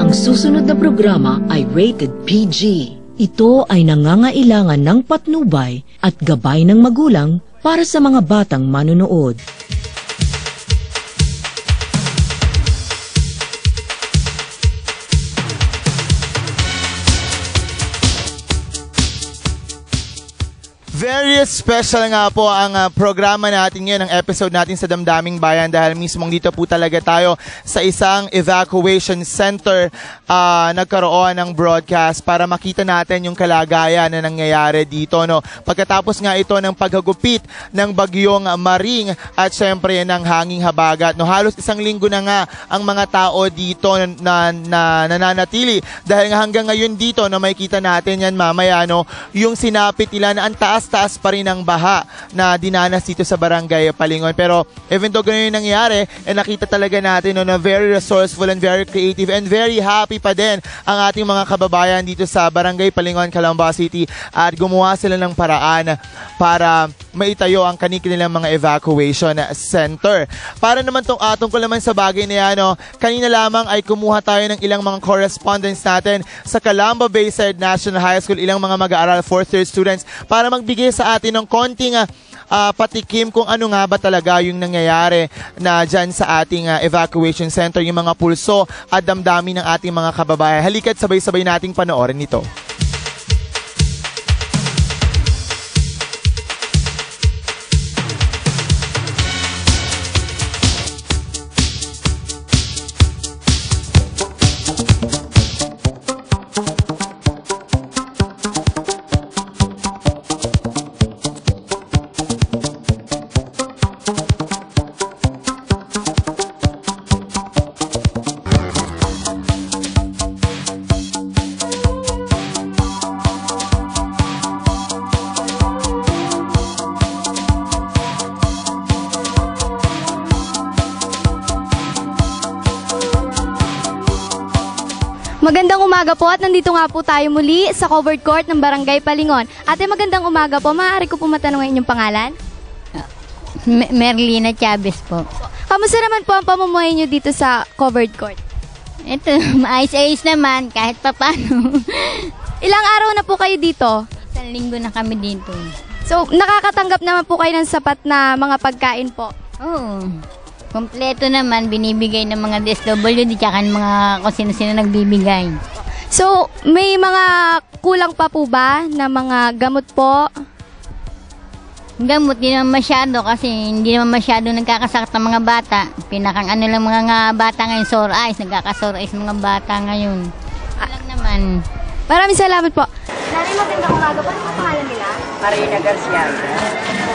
Ang susunod na programa ay rated PG. Ito ay nangangailangan ng patnubay at gabay ng magulang para sa mga batang manonood. Very special nga po ang programa natin ngayon, ang episode natin sa Damdaming Bayan dahil mismong dito po talaga tayo sa isang evacuation center nagkaroon ng broadcast para makita natin yung kalagayan na nangyayari dito. No? Pagkatapos nga ito ng paghagupit ng bagyong Maring at syempre ng hanging habagat. No? Halos isang linggo na nga ang mga tao dito na nananatili dahil hanggang ngayon dito na makikita natin yan mamaya, no? Yung sinapit nila na ang taas pa rin ang baha na dinanas dito sa Barangay Palingon. Pero even though ganun yung nangyari, nakita talaga natin na very resourceful and very creative and very happy pa din ang ating mga kababayan dito sa Barangay Palingon, Calamba City at gumawa sila ng paraan para maitayo ang kanilang mga evacuation center. Para naman tungkol naman sa bagay na yan, kanina lamang ay kumuha tayo ng ilang mga correspondents natin sa Calamba Bayside National High School, ilang mga mag-aaral 4th year students para magbigay sa atin ng konting patikim kung ano nga ba talaga yung nangyayari na dyan sa ating evacuation center, yung mga pulso at damdamin ng ating mga kababayan. Halika't sabay-sabay nating panoorin ito. Magandang umaga po at nandito nga po tayo muli sa covered court ng Barangay Palingon. Ate, magandang umaga po. Maaari ko po matanong ang inyong pangalan? Merlina Chavez po. Kamusta naman po ang pamumuhay nyo dito sa covered court? Ito, maayos-ayos naman kahit papano. Ilang araw na po kayo dito? Isang linggo na kami dito. So, nakakatanggap naman po kayo ng sapat na mga pagkain po? Oo. Kompleto naman, binibigay ng mga DSWD tsaka ng mga kung sino-sino nagbibigay. So, may mga kulang pa po ba na mga gamot po? Gamot, di naman masyado kasi hindi naman masyado nagkakasakit ng mga bata. Pinakang ano lang mga bata ngayon, sore eyes. Nagkaka-sore eyes mga bata ngayon. Lang naman. Maraming salamat po. Nanay, magandang umaga po. Ano po pangalan nila? Marina Garcia.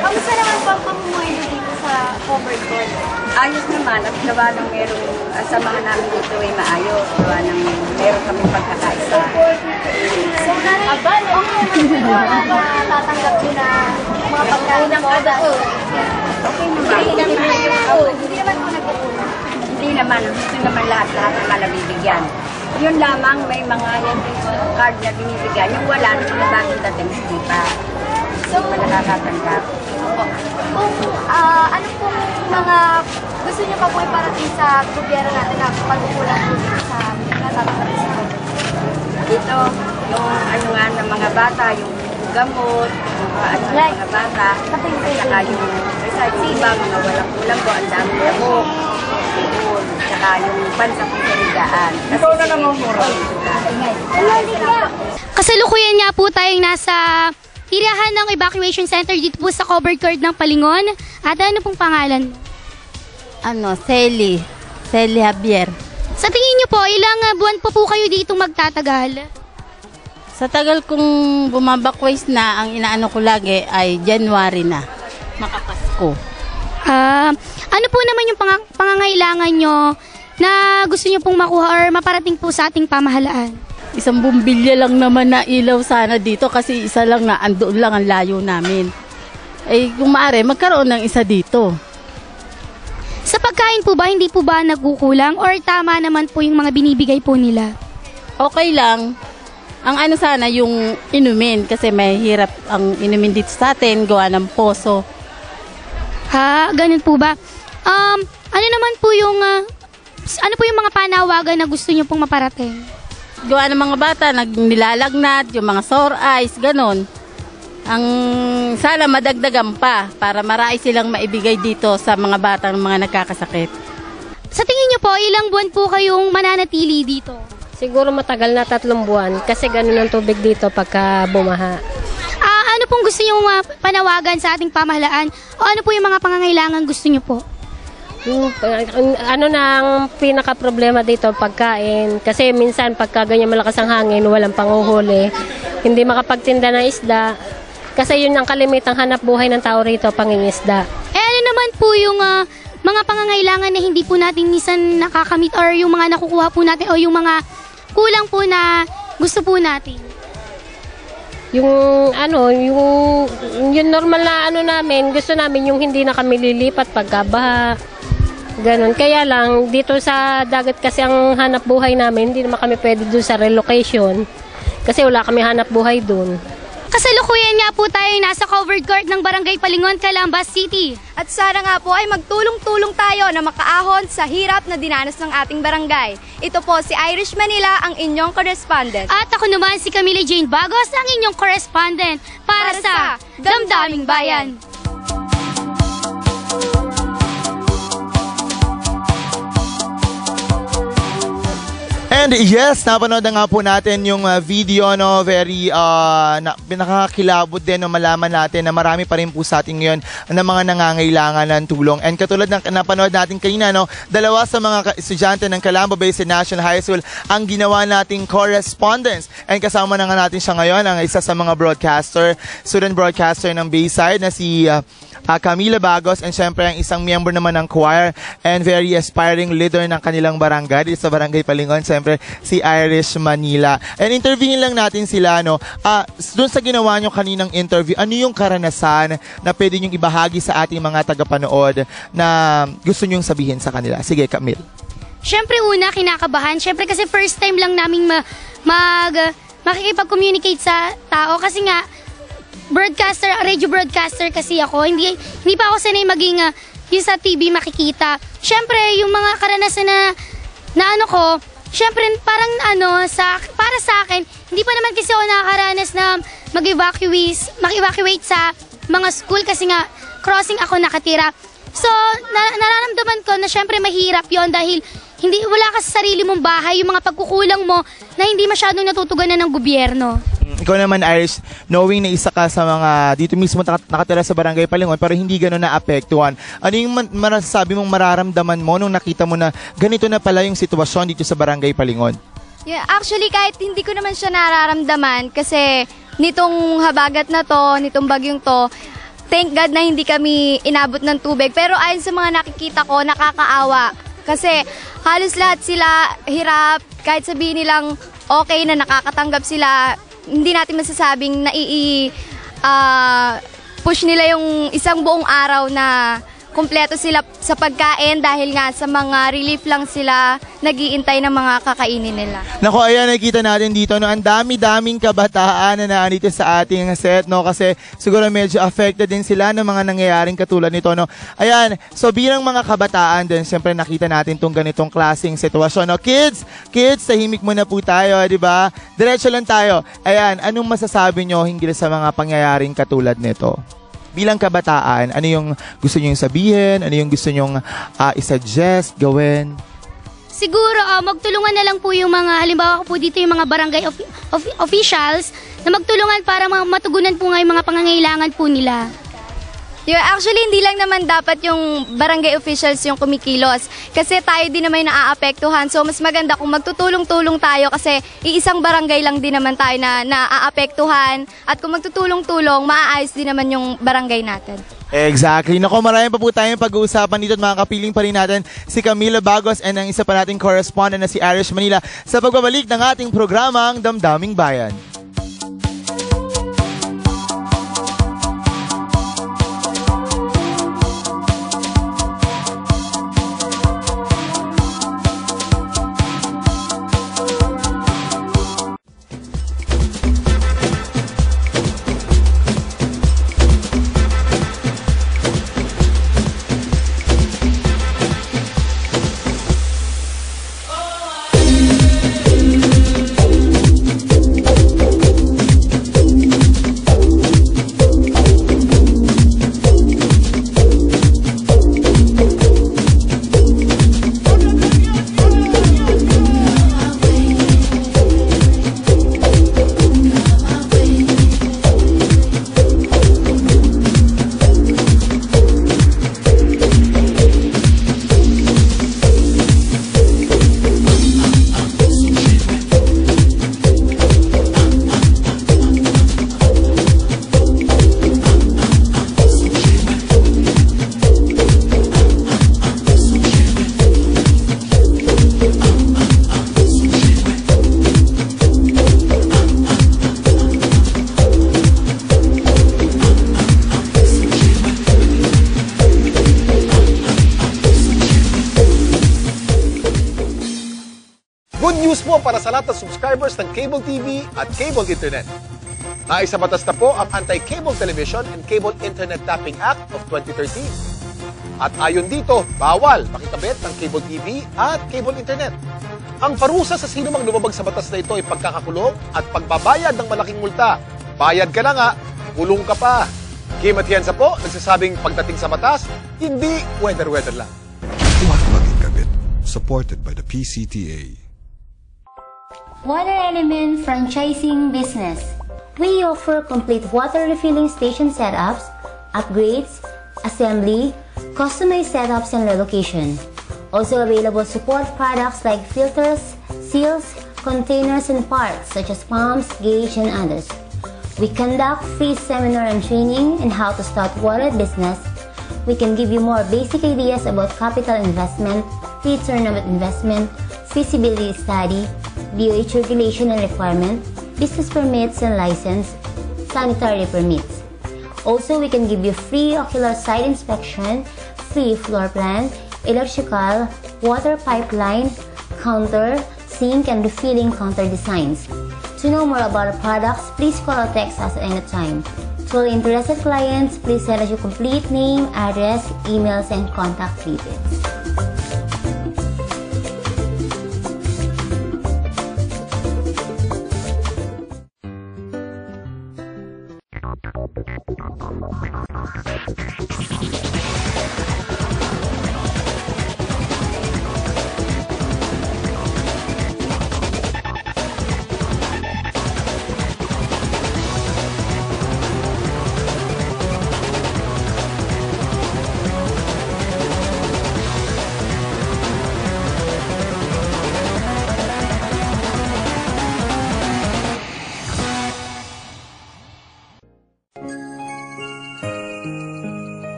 Kamusta naman po ang pamumuhay nyo dito sa covered court? Ayos naman at gawa ng merong samahan namin dito ay maayos. Gawa ng meron kami pagkakaisa. So, nanay, okay naman po tatanggap nyo na mga pagkain po? Okay naman. Hindi naman po nagkukulang. Hindi naman. Gusto naman lahat-lahat ang malabibigyan. Yun lamang may mga card na binibigyan. Yung wala, nung mga bagong dating hindi pa. So, hindi pa nakakatanggap. Kung ano pong mga gusto nyo pa po iparating sa gobyerno natin na pagkukulang po dito sa natatanggap sa Dito, yung ano nga ng mga bata, yung gamot, yung mga bata, saka yung iba, mga walang kulang po, ang dami na po. Saka yung pansang pagkaligaan. Ikaw na naman mura. Kasalukuyan nga po tayong nasa tirahan ng evacuation center dito po sa covered court ng Palingon. At ano pong pangalan mo? Celi Javier. Sa tingin niyo po, ilang buwan po kayo dito magtatagal? Sa tagal kong bumabakwais na, ang inaano ko lagi ay January na. Makapasko. Ano po naman yung pangangailangan nyo na gusto nyo pong makuha or maparating po sa ating pamahalaan? Isang bumbilya lang naman na ilaw sana dito kasi isa lang na andoon lang ang layo namin. Kung maaari, magkaroon ng isa dito. Sa pagkain po ba, hindi po ba nagkukulang or tama naman po yung mga binibigay po nila? Okay lang. Ang ano sana yung inumin kasi may hirap ang inumin dito sa atin, gawa ng poso. Ganun po ba? Ano naman po yung Ano po yung mga panawagan na gusto niyo pong maparating? Gawa ng mga bata, nilalagnat, yung mga sore eyes, ganon. Ang sana madagdagan pa para marami silang maibigay dito sa mga bata ng mga nagkakasakit. Sa tingin niyo po, ilang buwan po kayong mananatili dito? Siguro matagal na 3 buwan kasi ganun ang tubig dito pagka bumaha. Ano pong gusto niyo panawagan sa ating pamahalaan? O ano po yung mga pangangailangan gusto niyo po? Ano na ang pinaka-problema dito, pagkain. Kasi minsan pagka ganyan malakas ang hangin, walang panguhuli. Hindi makapagtinda ng isda. Kasi yun ang kalimitang hanap buhay ng tao rito, pangingisda. Ano naman po yung mga pangangailangan na hindi po natin minsan nakakamit or yung mga nakukuha po natin o yung mga kulang po na gusto po natin? Yung normal na namin, gusto namin yung hindi na kami lilipat pagkabaha. Ganon. Kaya lang, dito sa dagat kasi ang hanap buhay namin, hindi naman kami pwede doon sa relocation. Kasi wala kami hanap buhay doon. Kasalukuyan nga po tayo nasa covered court ng Barangay Palingon, Calambas City. At sana nga po ay magtulong-tulong tayo na makaahon sa hirap na dinanas ng ating barangay. Ito po si Irish Manila, ang inyong correspondent. At ako naman si Camila Jane Bagos, ang inyong correspondent para sa Damdaming Bayan. And yes, napanood na nga po natin yung video, no, very nakakakilabot din, no, malaman natin na marami pa rin po sa atin ngayon na mga nangangailangan ng tulong. And katulad ng napanood natin kanina, no, 2 sa mga estudyante ng Calamba Basin National High School ang ginawa nating correspondence. And kasama na nga natin siya ngayon, ang isa sa mga student broadcaster ng Bayside na si Camila Bagos, and syempre ang isang member naman ng choir and very aspiring leader ng kanilang barangay sa Barangay Palingon, syempre si Irish Manila. And interviewin lang natin sila, no. Doon sa ginawa nyo kaninang interview, ano yung karanasan na pwede nyong ibahagi sa ating mga tagapanood na gusto nyong sabihin sa kanila? Sige, Camille. Syempre una, kinakabahan. Syempre kasi first time lang namin makikipag-communicate sa tao kasi nga radio broadcaster kasi ako. Hindi pa ako sanay maging yung sa TV makikita. Syempre, yung mga karanasan na ano ko, syempre parang para sa akin, hindi pa naman kasi ako nakakaranas na mag-evacuate sa mga school kasi nga crossing ako nakatira. So, nararamdaman ko na syempre mahirap yon dahil wala ka sa sarili mong bahay, yung mga pagkukulang mo na hindi masyadong natutugunan ng gobyerno. Ikaw naman, Irish, knowing na isa ka sa mga dito mismo nakatira sa Barangay Palingon pero hindi gano'n naapektuhan, ano yung masasabi mong mararamdaman mo nung nakita mo na ganito na pala yung sitwasyon dito sa Barangay Palingon? Yeah, actually, kahit hindi ko naman siya nararamdaman kasi nitong habagat na to, nitong bagyong to, thank God na hindi kami inabot ng tubig. Pero ayon sa mga nakikita ko, nakakaawa. Kasi halos lahat sila hirap, kahit sabihin nilang okay na nakakatanggap sila, hindi natin masasabing push nila yung isang buong araw na kumpleto sila sa pagkain dahil nga sa mga relief lang sila nag-iintay ng mga kakainin nila. Naku, ayan, nakikita natin dito, no, ang dami-daming kabataan na naandito sa ating set, no, kasi siguro medyo affected din sila ng mga nangyayaring katulad nito, no. Ayan, so bilang mga kabataan din, siyempre nakita natin tong ganitong klaseng sitwasyon, no. Kids, tahimik muna po tayo, di ba? Diretso lang tayo. Ayan, anong masasabi nyo hinggil sa mga pangyayaring katulad nito? Bilang kabataan, ano yung gusto nyo sabihin? Ano yung gusto nyo i-suggest, gawin? Siguro, magtulungan na lang po yung mga, halimbawa po dito yung mga barangay officials na magtulungan para matugunan po nga yung mga pangangailangan po nila. Actually, hindi lang naman dapat yung barangay officials yung kumikilos kasi tayo din naman naaapektuhan. So, mas maganda kung magtutulong-tulong tayo kasi iisang barangay lang din naman tayo na naaapektuhan. At kung magtutulong-tulong, maaayos din naman yung barangay natin. Exactly. Naku, marami pa po tayong pag-uusapan dito at mga kapiling pa rin natin si Camila Bagos and ang isa pa nating correspondent na si Irish Manila sa pagbabalik ng ating programang Damdaming Bayan. mismo para sa lahat ng subscribers ng cable TV at cable internet. Naisa batas na po ang Anti-Cable Television and Cable Internet Tapping Act of 2013. At ayon dito, bawal makikabit ng cable TV at cable internet. Ang parusa sa sino mang lumabag sa batas na ito ay pagkakakulong at pagbabayad ng malaking multa. Bayad ka na nga, kulong ka pa. Kim Atienza po, nagsasabing pagdating sa batas, hindi weather-weather lang. Huwag maging kabit. Supported by the PCTA. Water Element Franchising Business. We offer complete water refilling station setups, upgrades, assembly, customized setups, and relocation. Also available support products like filters, seals, containers, and parts such as pumps, gauge, and others. We conduct free seminar and training on how to start water business. We can give you more basic ideas about capital investment, return on investment, feasibility study, DOH regulation and requirement, business permits and license, sanitary permits. Also, we can give you free ocular site inspection, free floor plan, electrical, water pipeline, counter, sink, and refilling counter designs. To know more about our products, please call or text us at any time. To all interested clients, please send us your complete name, address, emails, and contact details.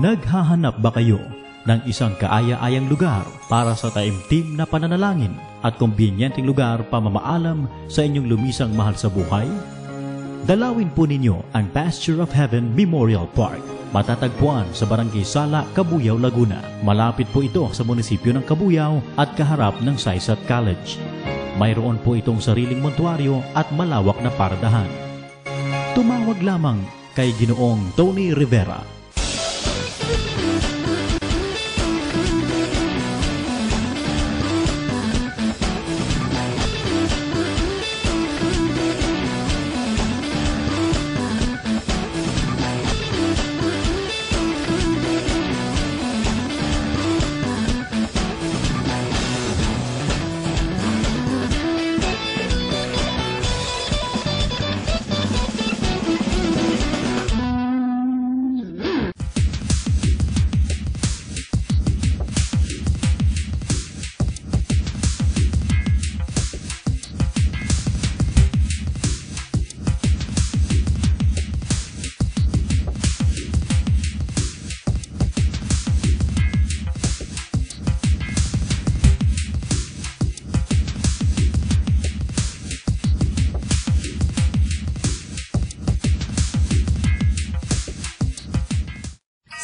Naghahanap ba kayo ng isang kaaya-ayang lugar para sa taimtim na pananalangin at kumbinyenteng lugar pamamaalam sa inyong lumisang mahal sa buhay? Dalawin po ninyo ang Pasture of Heaven Memorial Park. Matatagpuan sa Barangay Sala, Cabuyao, Laguna. Malapit po ito sa munisipyo ng Cabuyao at kaharap ng Saisat College. Mayroon po itong sariling montuaryo at malawak na paradahan. Tumawag lamang kay Ginoong Tony Rivera.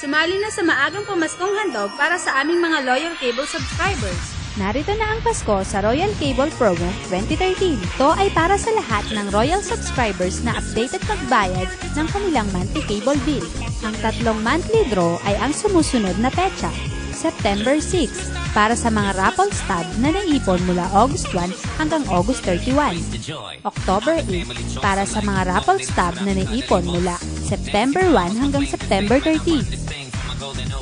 Sumali na sa maagang pamaskong handog para sa aming mga loyal cable subscribers. Narito na ang Pasko sa Royal Cable Promo 2013. Ito ay para sa lahat ng Royal subscribers na updated magbayad ng kanilang monthly cable bill. Ang tatlong monthly draw ay ang sumusunod na petsa. September 6 para sa mga raffle stub na naipon mula August 1 hanggang August 31. October 8 para sa mga raffle stub na naipon mula September 1 hanggang September 30.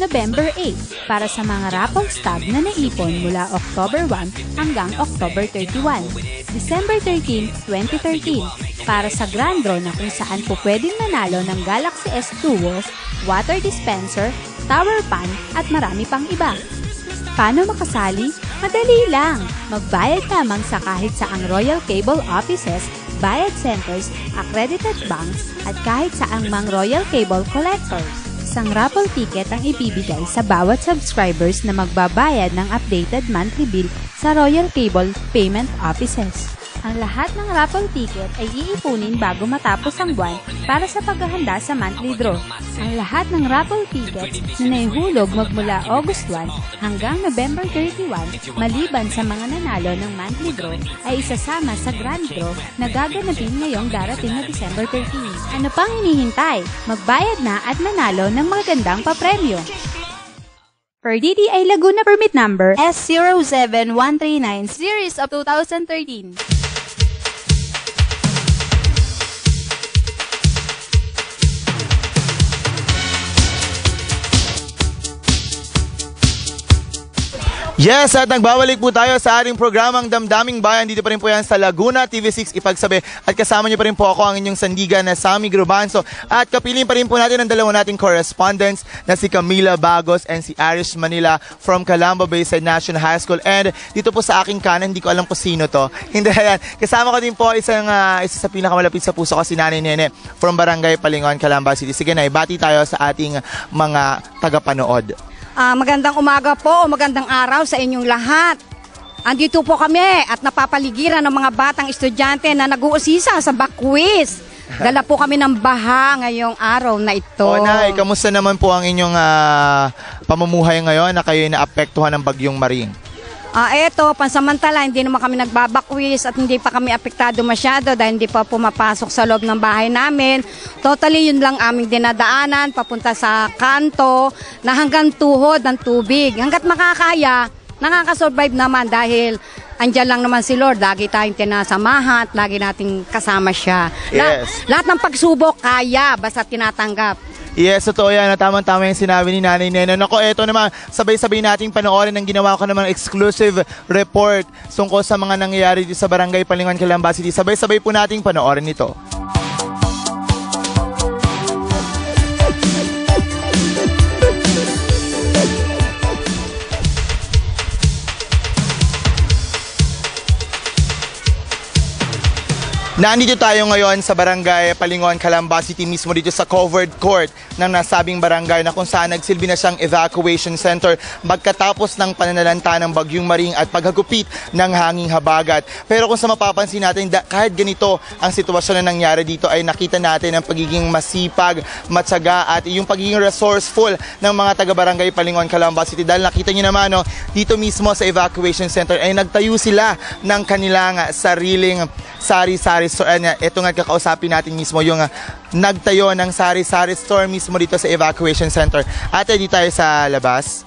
November 8 para sa mga raffle stub na naipon mula October 1 hanggang October 31. December 13, 2013 para sa grand draw na kung saan po pwedeng manalo ng Galaxy S Duo, water dispenser, tower fan at marami pang iba. Paano makasali? Madali lang! Magbayad lamang sa kahit saang Royal Cable offices, bayad centers, accredited banks at kahit saang mang Royal Cable collectors. Isang raffle ticket ang ibibigay sa bawat subscribers na magbabayad ng updated monthly bill sa Royal Cable payment offices. Ang lahat ng raffle ticket ay iipunin bago matapos ang buwan para sa paghahanda sa monthly draw. Ang lahat ng raffle tickets na naihulog magmula August 1 hanggang November 31, maliban sa mga nanalo ng monthly draw, ay isasama sa grand draw na gaganapin ngayong darating na December 13. Ano pang hinihintay? Magbayad na at manalo ng magagandang papremyo. Per DTI Laguna Permit Number S07139 Series of 2013. Yes, at nagbabalik po tayo sa ating programang Damdaming Bayan. Dito pa rin po yan sa Laguna TV6 Ipagsabi. At kasama niyo pa rin po ako, ang inyong sandigan na Sammy Grubanzo. At kapiling pa rin po natin ang dalawa nating correspondents na si Camila Bagos and si Arish Manila from Calamba Bayside National High School. And dito po sa aking kanan, hindi ko alam po sino to. Hindi yan. Kasama ko din po isa sa pinakamalapit sa puso ko, si Nanay Nene from Barangay Palingon, Calamba City. Sige na, ibati tayo sa ating mga tagapanood. Magandang umaga po o magandang araw sa inyong lahat. Andito po kami at napapaligiran ng mga batang estudyante na nag-uusisa sa Bakwiz. Dala po kami ng baha ngayong araw na ito. O Nay, kamusta naman po ang inyong pamumuhay ngayon na kayo naapektuhan ng Bagyong Maring? Eto, pansamantala, hindi naman kami nagbabakwiz at hindi pa kami apektado masyado dahil hindi pa pumapasok sa loob ng bahay namin. Totally, yun lang aming dinadaanan, papunta sa kanto na hanggang tuhod ng tubig. Hanggat makakaya, nakakasurvive naman dahil andyan lang naman si Lord. Lagi tayong tinasamahan at lagi nating kasama siya. Yes. Lahat ng pagsubok, kaya, basta tinatanggap. Yes, totoo yan. Tama-tama yung sinabi ni Nanay Nena. Nako, eto naman, sabay-sabay nating panoorin ang ginawa ko naman exclusive report tungkol sa mga nangyayari dito sa Barangay Palingon, Calamba City. Sabay-sabay po nating panoorin ito. Nandito tayo ngayon sa Barangay Palingon, Calamba City, mismo dito sa covered court ng nasabing barangay na kung saan nagsilbi na siyang evacuation center pagkatapos ng pananalanta ng Bagyong Maring at paghagupit ng hanging habagat. Pero kung sa mapapansin natin, kahit ganito ang sitwasyon na nangyari dito, ay nakita natin ang pagiging masipag, matyaga at yung pagiging resourceful ng mga taga-barangay Palingon, Calamba City. Dahil nakita nyo naman, dito mismo sa evacuation center ay nagtayo sila ng kanilang sariling sari-sari store. Ito nga kakausapin natin mismo yung nagtayo ng sari-sari store mismo dito sa evacuation center. Ate, di tayo sa labas.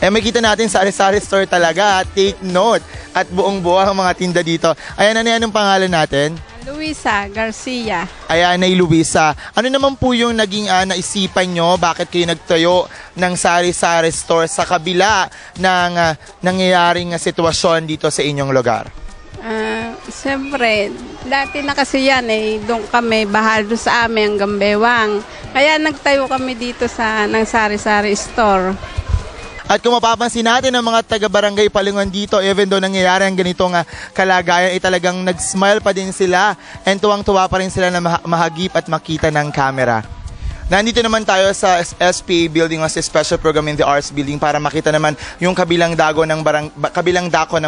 Makita natin sari-sari store talaga. Take note. At buong-buo ang mga tinda dito. Ayan, anong pangalan natin? Luisa Garcia. Ayan, ay Luisa. Ano naman po yung naging naisipan nyo? Bakit kayo nagtayo ng sari-sari store sa kabila ng nangyayaring sitwasyon dito sa inyong lugar? Siyempre, dati na kasi yan doon kami, bahal doon sa amin hanggang Bewang. Kaya nagtayo kami dito ng sari-sari store. At kung mapapansin natin ang mga taga-barangay Palingon dito, even though nangyayari ang ganitong kalagayan, ay talagang nag-smile pa din sila and tuwang-tuwa pa rin sila na mahagip at makita ng camera. Nandito naman tayo sa SPA Building o sa Special Program in the Arts Building para makita naman yung kabilang dako ng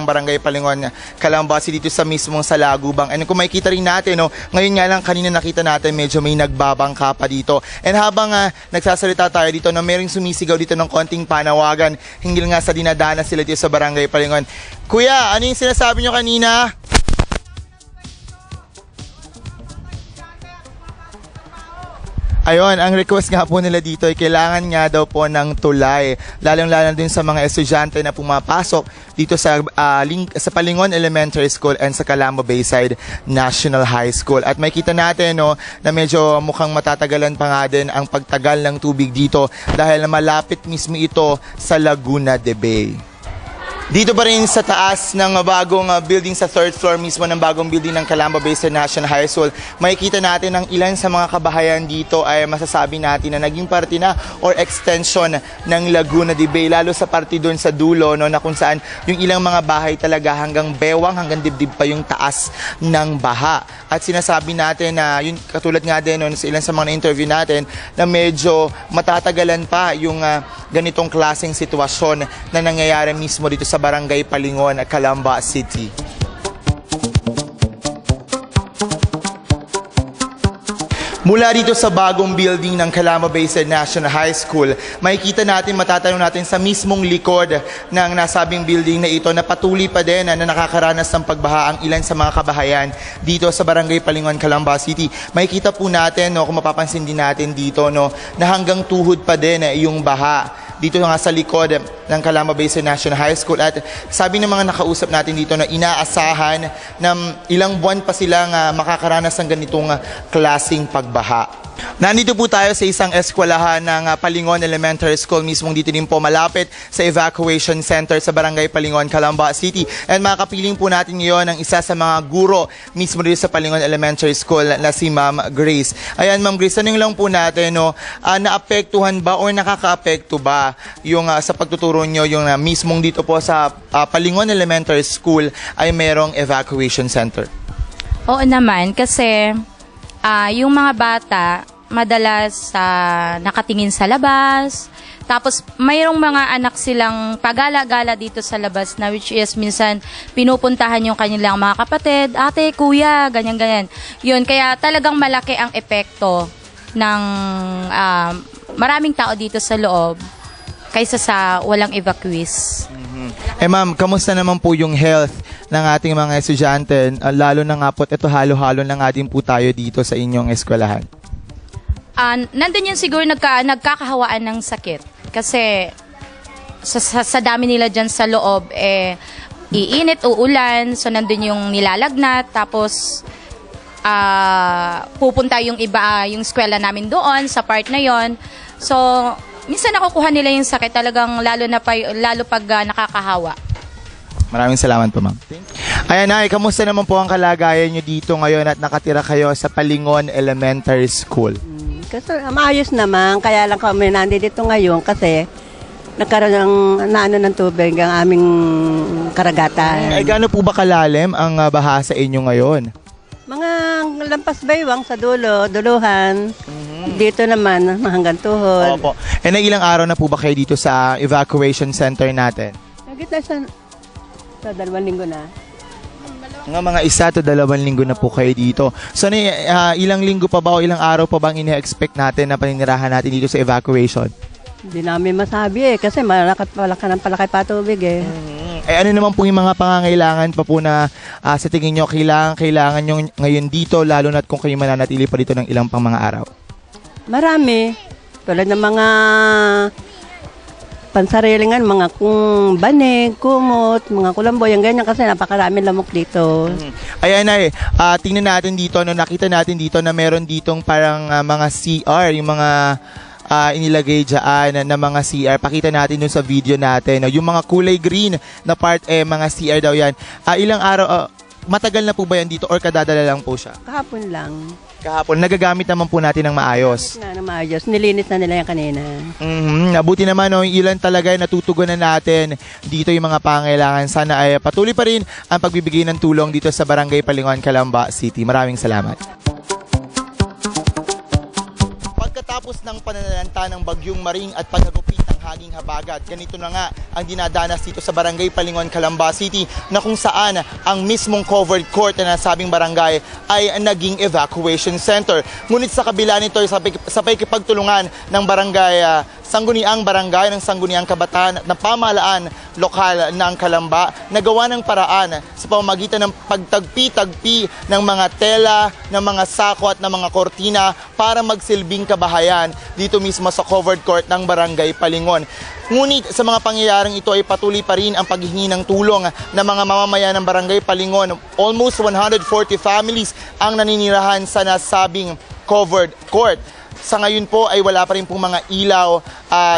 Barangay Palingon, Calamba City dito sa mismong Salagubang. And kung makikita rin natin, ngayon nga lang kanina nakita natin medyo may nagbabangka pa dito. And habang nagsasalita tayo dito na mayroong sumisigaw dito ng konting panawagan hinggil nga sa dinadana sila dito sa Barangay Palingon. Kuya, ano yung sinasabi nyo kanina? Ayun, ang request nga po nila dito ay kailangan nga daw po ng tulay. Lalong-lalo din sa mga estudyante na pumapasok dito sa Palingon Elementary School and sa Calamba Bayside National High School. At makita natin na medyo mukhang matatagalan pa nga din ang pagtagal ng tubig dito dahil malapit mismo ito sa Laguna de Bay. Dito pa rin sa taas ng bagong building sa third floor mismo ng bagong building ng Calamba Bayside National High School, makikita natin ang ilan sa mga kabahayan dito ay masasabi natin na naging parte na or extension ng Laguna de Bay, lalo sa parte doon sa dulo na kung saan yung ilang mga bahay talaga hanggang bewang, hanggang dibdib pa yung taas ng baha. At sinasabi natin na yun katulad nga din sa ilan sa mga na-interview natin na medyo matatagalan pa yung ganitong klaseng sitwasyon na nangyayari mismo dito sa Barangay Palingon, Calamba City. Mula dito sa bagong building ng Calamba Basin National High School, makikita natin, matatanong natin sa mismong likod ng nasabing building na ito na patuloy pa din na nakakaranas ng pagbaha ang ilan sa mga kabahayan dito sa Barangay Palingon, Calamba City. Makikita po natin, no, kung mapapansin din natin dito, no, na hanggang tuhod pa din yung baha dito nga sa likod ng Calamba Basin National High School. At sabi ng mga nakausap natin dito na inaasahan na ilang buwan pa silang makakaranas ng ganitong klaseng pagbaha. Nandito po tayo sa isang eskwelahan ng Palingon Elementary School, mismong dito din po malapit sa evacuation center sa Barangay Palingon, Calamba City. And makakapiling po natin ngayon ang isa sa mga guro mismo dito sa Palingon Elementary School na si Ma'am Grace. Ayan, Ma'am Grace, tanong lang po natin, no, naapektuhan ba o nakakaapekto ba yung sa pagtuturo nyo yung mismong dito po sa Palingon Elementary School ay merong evacuation center? Oo naman, kasi yung mga bata madalas nakatingin sa labas. Tapos mayroong mga anak silang pagala-gala dito sa labas na which is minsan pinupuntahan yung kanilang mga kapatid, ate, kuya, ganyan-ganyan. Yun, kaya talagang malaki ang epekto ng maraming tao dito sa loob kaysa sa walang evacuees. Eh ma'am, kamusta naman po yung health ng ating mga estudyante? Lalo na nga po, ito halo-halo na nga din po tayo dito sa inyong eskwelahan. Nandun yun siguro nagkakahawaan ng sakit. Kasi sa dami nila dyan sa loob, iinit, uulan, so nandun yung nilalagnat, tapos pupunta yung iba, yung eskwela namin doon, sa part na yon. So, minsan nakukuha nila yung sakit, talagang lalo pag nakakahawa. Maraming salamat po, ma'am. Ayan, Nay, kamusta naman po ang kalagayan nyo dito ngayon at nakatira kayo sa Palingon Elementary School? Kasi maayos naman, kaya lang kami nandito ngayon kasi nagkaroon ng tubig ang aming karagatan. Ay, gaano po ba kalalim ang baha sa inyo ngayon? Mga lampas baywang sa duluhan. Dito naman, hanggang tuhod. Opo. Na ilang araw na po ba kayo dito sa evacuation center natin? Nagkita sa 2 linggo na. Mga 1 to 2 linggo na po kayo dito. So, ilang linggo pa ba o ilang araw pa bang ina-expect natin na paninirahan natin dito sa evacuation? Hindi namin masabi kasi palaki pa tubig Ano naman po yung mga pangangailangan pa po na sa tingin nyo kailangan nyo ngayon dito, lalo na kung kayo mananatili pa dito ng ilang pang mga araw? Marami. Tulad ng mga pansarilingan, mga banig, kumot, mga kulamboy, yung ganyan kasi napakaraming lamok dito. Ayan na tingnan natin dito, nakita natin dito na meron ditong parang mga CR, yung mga inilagay dyan na mga CR. Pakita natin dun sa video natin. Yung mga kulay green na part, mga CR daw yan. Ilang araw, matagal na po ba yan dito or kadadala lang po siya? Kahapon lang. Kahapon, nagagamit naman po natin ng maayos. Maayos. Nilinis na nila yan kanina. Nabuti naman, ilan talaga natutugunan natin dito yung mga pangailangan. Sana ay patuloy pa rin ang pagbibigay ng tulong dito sa Barangay Palingon, Calamba City. Maraming salamat. Pagkatapos ng pananalanta ng Bagyong Maring at paghagupit ng hanging habagat, ganito na nga ang dinadanas dito sa Barangay Palingon, Calamba City na kung saan ang mismong covered court na nasabing barangay ay naging evacuation center. Ngunit sa kabila nito, sa pakikipagtulungan ng barangay Sangguniang Barangay ng Sangguniang Kabataan at ng pamahalaan lokal ng Calamba, nagawa ng paraan sa pamamagitan ng pagtagpi-tagpi ng mga tela, ng mga sako at ng mga kortina para magsilbing kabahayan dito mismo sa covered court ng Barangay Palingon. Ngunit sa mga pangyayaring ito ay patuloy pa rin ang paghihingi ng tulong ng mga mamamayan ng Barangay Palingon. Almost 140 families ang naninirahan sa nasabing covered court. Sa ngayon po ay wala pa rin pong mga ilaw.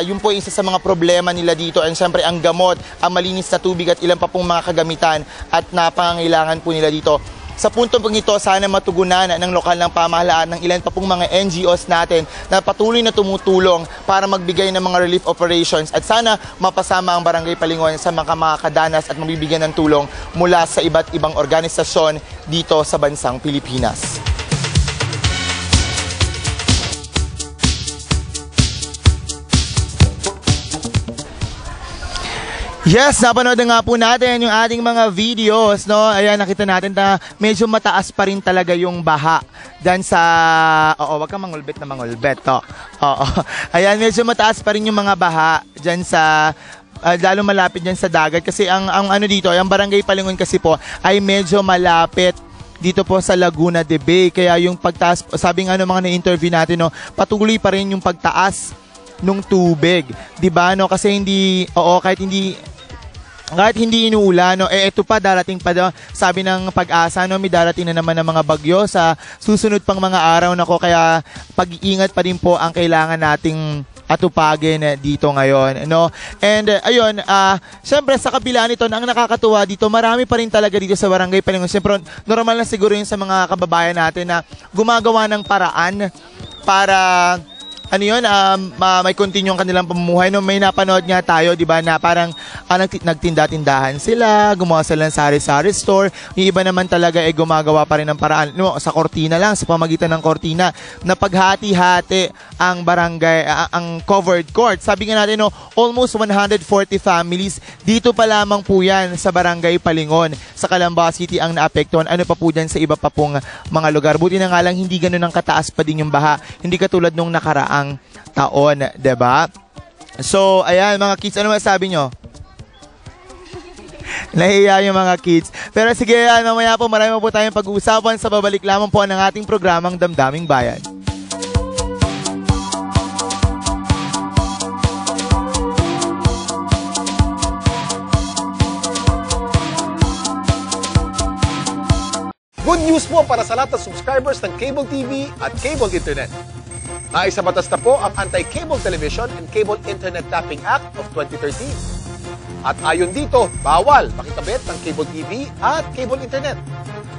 Yun po isa sa mga problema nila dito. And syempre ang gamot, ang malinis na tubig at ilan pa pong mga kagamitan at napangangailangan po nila dito. Sa punto pong ito, sana matugunan ng lokal ng pamahalaan ng ilan pa pong mga NGOs natin na patuloy na tumutulong para magbigay ng mga relief operations at sana mapasama ang Barangay Palingon sa mga kadanas at mabibigyan ng tulong mula sa iba't ibang organisasyon dito sa bansang Pilipinas. Yes, napanood na nga po natin yung ating mga videos, no? Ayan, nakita natin na medyo mataas pa rin talaga yung baha dyan sa... Oo, wag kang mangulbet na mangulbet, to. Oo. Ayan, medyo mataas pa rin yung mga baha dyan sa... lalo malapit dyan sa dagat kasi ang ano dito, ang Barangay Palingon kasi po ay medyo malapit dito po sa Laguna de Bay. Kaya yung pagtaas, sabi nga ng mga na-interview natin, no, patuloy pa rin yung pagtaas nung tubig. Diba, no? Kasi hindi, kahit hindi inuulan, no, ito pa, darating pa daw, sabi ng Pag-asa, no, may darating na naman ng mga bagyo sa susunod pang mga araw, nako, kaya pag-iingat pa rin po ang kailangan nating atupagin dito ngayon, no? And ayun, syempre sa kabila nito, ang nakakatuwa dito, marami pa rin talaga dito sa Barangay Palingon. Syempre, normal na siguro yun sa mga kababayan natin na gumagawa ng paraan para may continue ang kanilang pamumuhay. No, may napanood nga tayo, di ba, na parang nagtinda-tindahan sila, gumawa sila ng sari-sari store. Yung iba naman talaga gumagawa pa rin ng paraan, no, sa kortina lang, sa pamagitan ng kortina, na paghati-hati ang barangay, ang covered court. Sabi nga natin, no, almost 140 families, dito pa lamang po yan sa Barangay Palingon, sa Calamba City ang naapektuhan. Ano pa po dyan sa iba pa pong mga lugar. Buti na nga lang, hindi ganun ang kataas pa din yung baha. Hindi katulad nung nakaraang taon, diba? So, ayan mga kids, ano masabi nyo? Nahiya yung mga kids. Pero sige, mamaya po marami po tayong pag-uusapan sa babalik lamang po ng ating programang Damdaming Bayan. Good news po para sa lahat ng subscribers ng Cable TV at Cable Internet. Naisa batas na po ang Anti-Cable Television and Cable Internet Tapping Act of 2013. At ayon dito, bawal makikabit ng Cable TV at Cable Internet.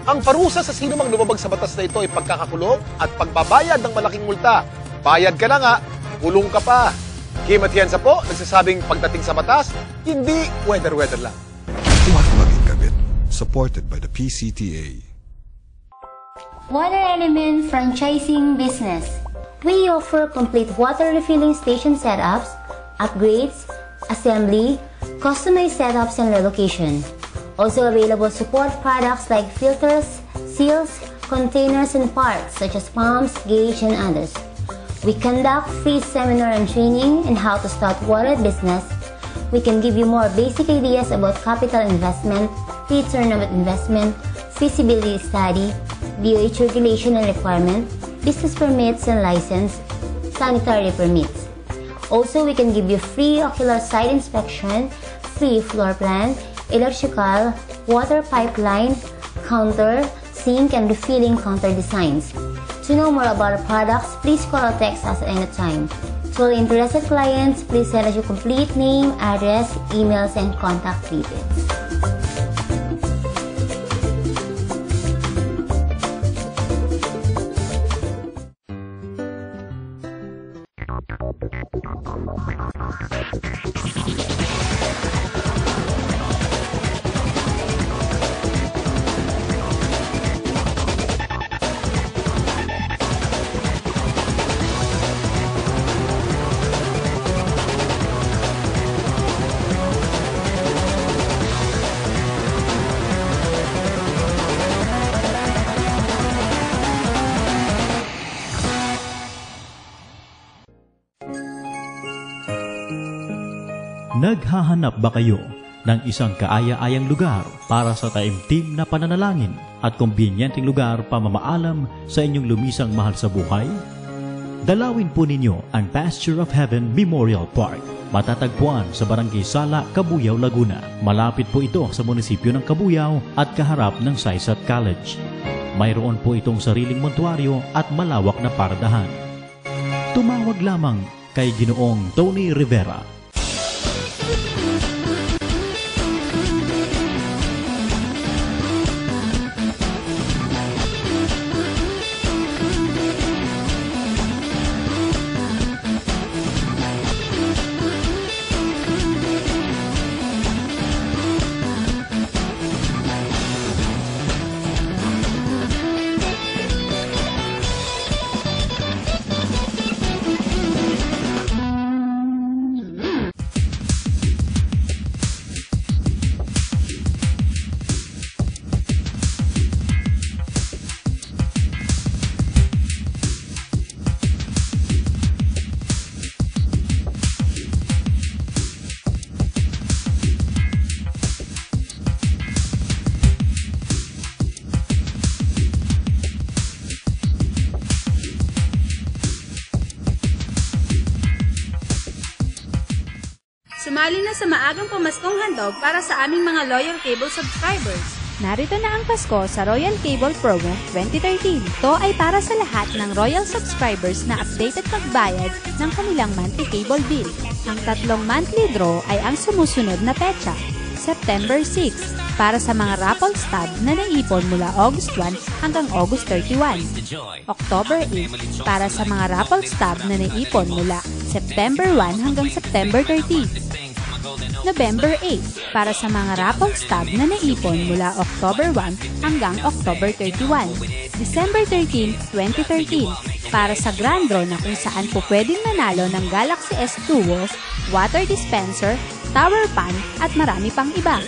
Ang parusa sa sino mang lumabag sa batas na ito ay pagkakakulong at pagbabayad ng malaking multa. Bayad ka na nga, kulong ka pa. Kim Atienza po, nagsasabing pagdating sa batas, hindi weather-weather lang. Huwag maging kabit. Supported by the PCTA. Water Element Franchising Business. We offer complete water refilling station setups, upgrades, assembly, customized setups, and relocation. Also available support products like filters, seals, containers, and parts such as pumps, gauge, and others. We conduct free seminar and training in how to start water business. We can give you more basic ideas about capital investment, return on investment, feasibility study, DOH regulation and requirement, business permits and license, sanitary permits. Also, we can give you free ocular site inspection, free floor plan, electrical, water pipeline, counter, sink, and refilling counter designs. To know more about our products, please call or text us at any time. To all interested clients, please send us your complete name, address, emails, and contact details. Naghahanap ba kayo ng isang kaaya-ayang lugar para sa taimtim na pananalangin at kumbinyenteng lugar pamamaalam sa inyong lumisang mahal sa buhay? Dalawin po ninyo ang Pasture of Heaven Memorial Park. Matatagpuan sa Barangay Sala, Cabuyao, Laguna. Malapit po ito sa munisipyo ng Cabuyao at kaharap ng Saisat College. Mayroon po itong sariling montuaryo at malawak na pardahan. Tumawag lamang kay Ginoong Tony Rivera. sumali na sa maagang pamaskong handog para sa aming mga loyal cable subscribers. Narito na ang Pasko sa Royal Cable Program 2013. Ito ay para sa lahat ng Royal subscribers na updated pagbayad ng kanilang monthly cable bill. Ang tatlong monthly draw ay ang sumusunod na petsa. September 6, para sa mga raffle stub na naipon mula August 1 hanggang August 31. October 8, para sa mga raffle stub na naipon mula September 1 hanggang September 30. November 8, para sa mga raffle stub na naipon mula October 1 hanggang October 31. December 13, 2013, para sa grand draw na kung saan po pwedeng manalo ng Galaxy S Duo, water dispenser, tower fan, at marami pang iba.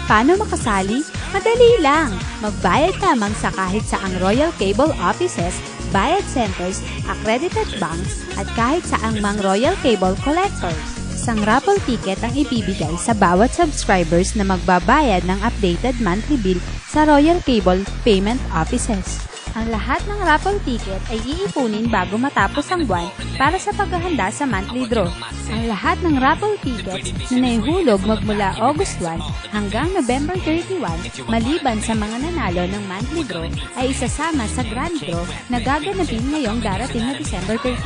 Paano makasali? Madali lang! Magbayad lamang sa kahit saang Royal Cable offices, bayad centers, accredited banks, at kahit saang mang Royal Cable collectors. Isang raffle ticket ang ibibigay sa bawat subscribers na magbabayad ng updated monthly bill sa Royal Cable payment offices. Ang lahat ng raffle ticket ay iipunin bago matapos ang buwan para sa paghahanda sa monthly draw. Ang lahat ng raffle tickets na naihulog magmula August 1 hanggang November 31 maliban sa mga nanalo ng monthly draw ay isasama sa grand draw na gaganapin ngayong darating na December 13.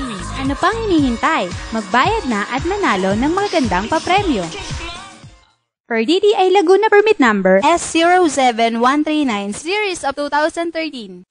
Ano pang hinihintay? Magbayad na at manalo ng magagandang papremyo. Per DTI Laguna Permit Number S07139 Series of 2013.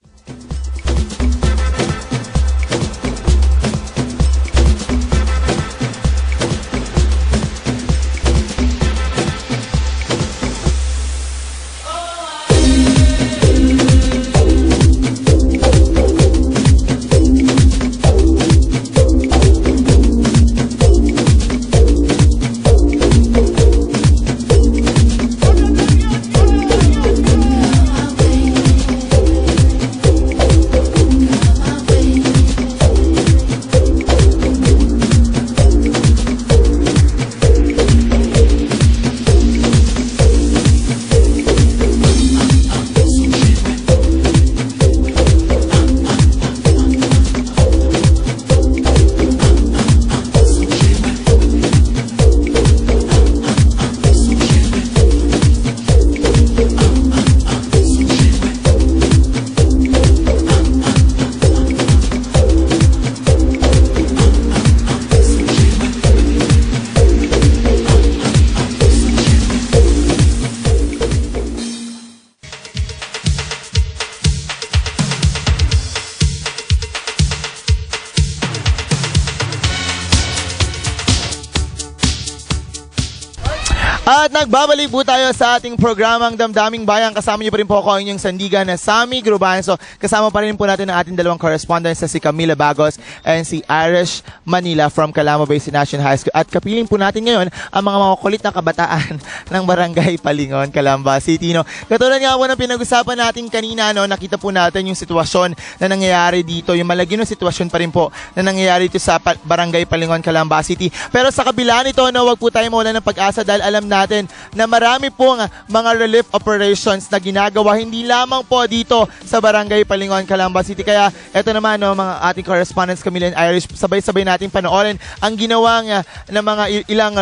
At nagbabalik po tayo sa ating programang Damdaming Bayan. Kasama niyo pa rin po ako ang inyong sandigan na Sammy Grubanso. Kasama pa rin po natin ang ating dalawang correspondents na si Camila Bagos and si Irish Manila from Calamo Basin National High School. At kapiling po natin ngayon ang mga makukulit na kabataan ng Barangay Palingon, Calamba City. No? Katulad nga po ng pinag-usapan natin kanina, no, nakita po natin yung sitwasyon na nangyayari dito. Yung malagim na sitwasyon pa rin po na nangyayari dito sa Barangay Palingon, Calamba City. Pero sa kabila nito, no, wag po tayo mawala ng pag-asa dahil alam natin na marami pong mga relief operations na ginagawa hindi lamang po dito sa Barangay Palingon, Calamba City. Kaya eto naman, no, mga ating correspondents Camila and Irish, sabay-sabay nating panoorin ang ginawang ng mga ilang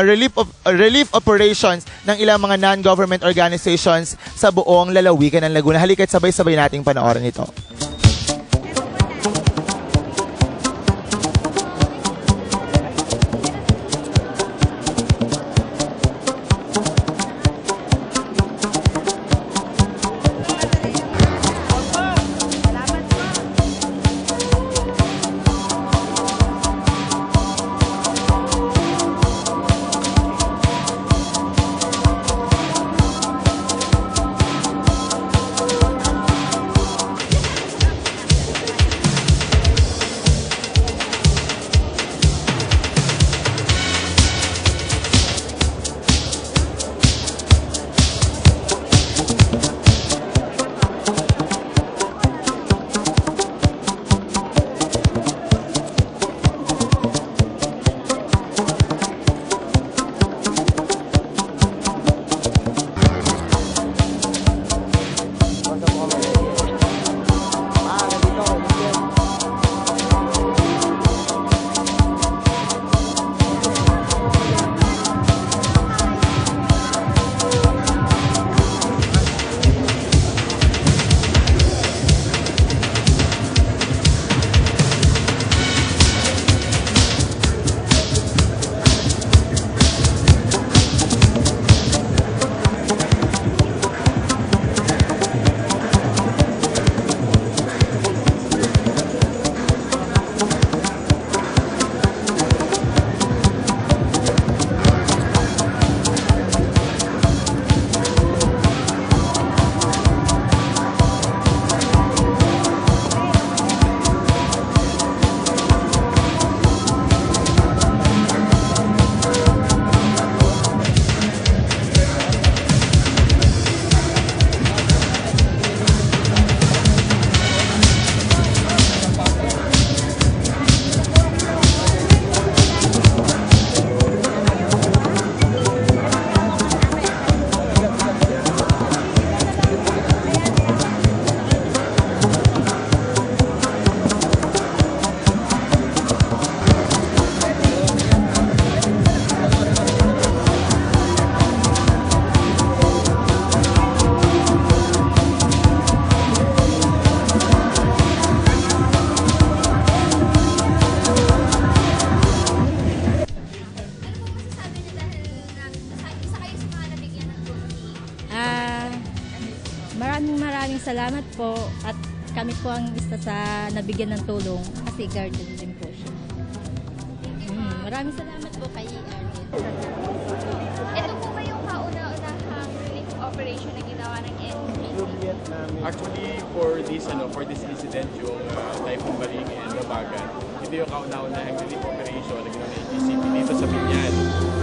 relief operations ng ilang mga non-government organizations sa buong lalawigan ng Laguna. Halika't sabay-sabay nating panoorin ito. salamat po at kami po ang isa sa nabigyan ng tulong kasi guardian din po siya. Maraming salamat po kay Arlene. Ito po ba yung kauna-unahang relief operation na ginawa ng NGC? Actually, for this incident, yung Typhoon Baling and Labagan, ito yung kauna-unahang relief operation na ginawa ng NGCP dito sa Binyan.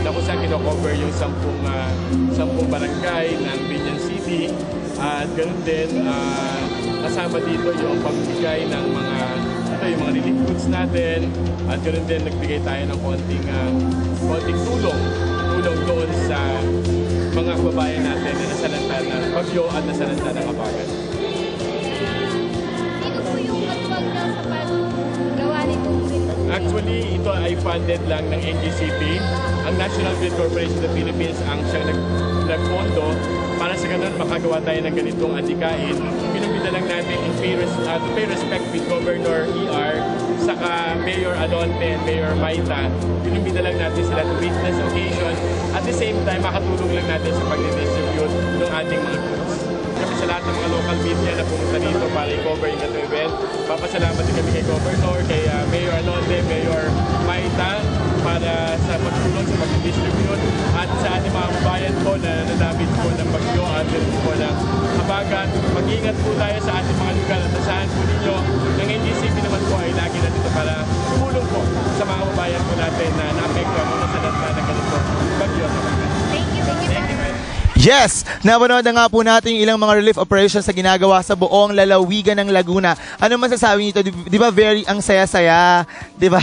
Na kung saan kino-cover yung 10 barangay ng Binyan City. At ganoon din, kasama dito yung pagbigay ng mga relief goods natin. At ganoon din, nagbigay tayo ng konting tulong doon sa mga kababayan natin na nasalanta ng bagyo at nasalanta ng Habagat. Sino po yung katuwag na sa paggawa nitong relief? Actually, ito ay funded lang ng NGCP. Ang National Grid Corporation of the Philippines ang siyang nagpondo para sa ganun makagawa tayo ng ganitong adikain. Pinumbida lang natin to pay respect with Governor ER, saka Mayor Alonte and Mayor Maita. Pinumbida lang natin sila to witness occasion. At the same time, makatulong lang natin sa pag-distribute ng ating mga goods. Kami sa lahat ng mga local media na pumunta dito para i-cover yung ito event. Papasalamat din kami kay Governor, kay Mayor Alonte, Mayor Maita, para sa pagtulong sa pag-distribute at sa ating mga kabayan po na nadamit po ng bagyo at po ng Habagat. Mag-ingat po tayo sa ating mga lugar at asahan po ninyo ng NGCP naman po ay lagi na dito para tumulong po sa mga kabayan po natin na naapektuhan mo na sa lahat ng ganito bagyo at Habagat. Thank you. Yes! Napanood na nga po natin yung ilang mga relief operations na ginagawa sa buong lalawigan ng Laguna. Ano masasabi nito? Di ba very ang saya-saya? Di ba?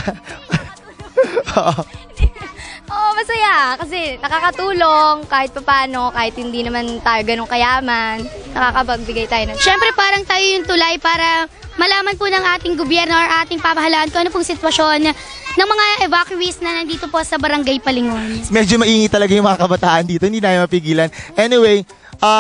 Oo, masaya. Kasi nakakatulong kahit paano, kahit hindi naman tayo ganun kayaman, nakakapagbigay tayo ng... Siyempre parang tayo yung tulay para malaman po ng ating gobyerno or ating pamahalaan kung ano pong sitwasyon ng mga evacuees na nandito po sa Barangay Palingon. Medyo maingi talaga yung mga kabataan dito, hindi na mapigilan. Anyway,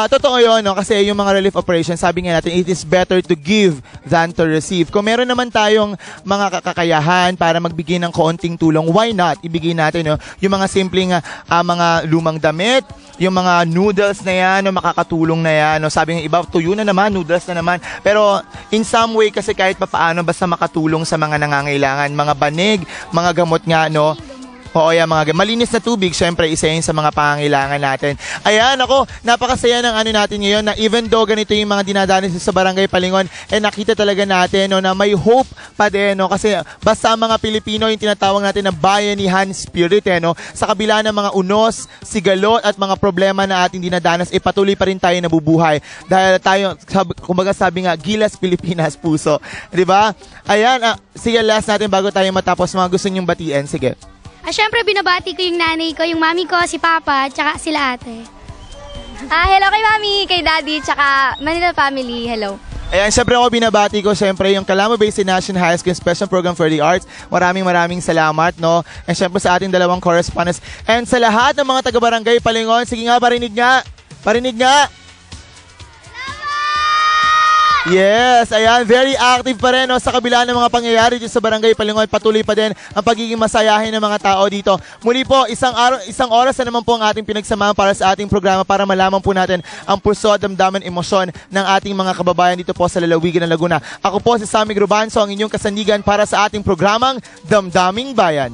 totoo yun, no? Kasi yung mga relief operations, sabi nga natin, it is better to give than to receive. Kung meron naman tayong mga kakayahan para magbigay ng kaunting tulong, why not? Ibigay natin, no? Yung mga simpleng mga lumang damit, yung mga noodles na yan, no? Makakatulong na yan. No? Sabi ng iba, tuyo na naman, noodles na naman. Pero in some way, kasi kahit papaano, basta makatulong sa mga nangangailangan, mga banig, mga gamot nga, no? Oo, yan, mga malinis na tubig, syempre isa yun sa mga pangangailangan natin. Ayan, ako, napakasaya ng ano natin ngayon na even though ganito yung mga dinadanas sa Barangay Palingon, nakita talaga natin, no, na may hope pa din, no, kasi basta mga Pilipino yung tinatawag natin na bayanihan spirit, no, sa kabila ng mga unos, sigalot at mga problema na ating dinadanas, patuloy pa rin tayo nabubuhay. Dahil tayo, kumbaga sabi nga, Gilas Pilipinas puso. Diba? Ayan, sige, last natin bago tayo matapos, mga gusto nyong batiin, sige. Siyempre, binabati ko yung nanay ko, yung mami ko, si papa, tsaka sila ate. Hello kay mami, kay daddy, tsaka Manila family, hello. Ayan, syempre ako binabati ko, syempre yung Calamo Basin National High School Special Program for the Arts. Maraming salamat, no? And syempre sa ating dalawang correspondents. And sa lahat ng mga taga-Barangay Palingon, sige nga, parinig nga. Yes, ayan, very active pa rin, no? Sa kabila ng mga pangyayari dito sa Barangay Palingon, patuloy pa din ang pagiging masayahin ng mga tao dito. Muli po, isang oras na naman po ang ating pinagsamahan para sa ating programa para malaman po natin ang puso, damdamin, emosyon ng ating mga kababayan dito po sa lalawigan ng Laguna. Ako po si Sammy Grubanzo, ang inyong kasandigan para sa ating programang Damdaming Bayan.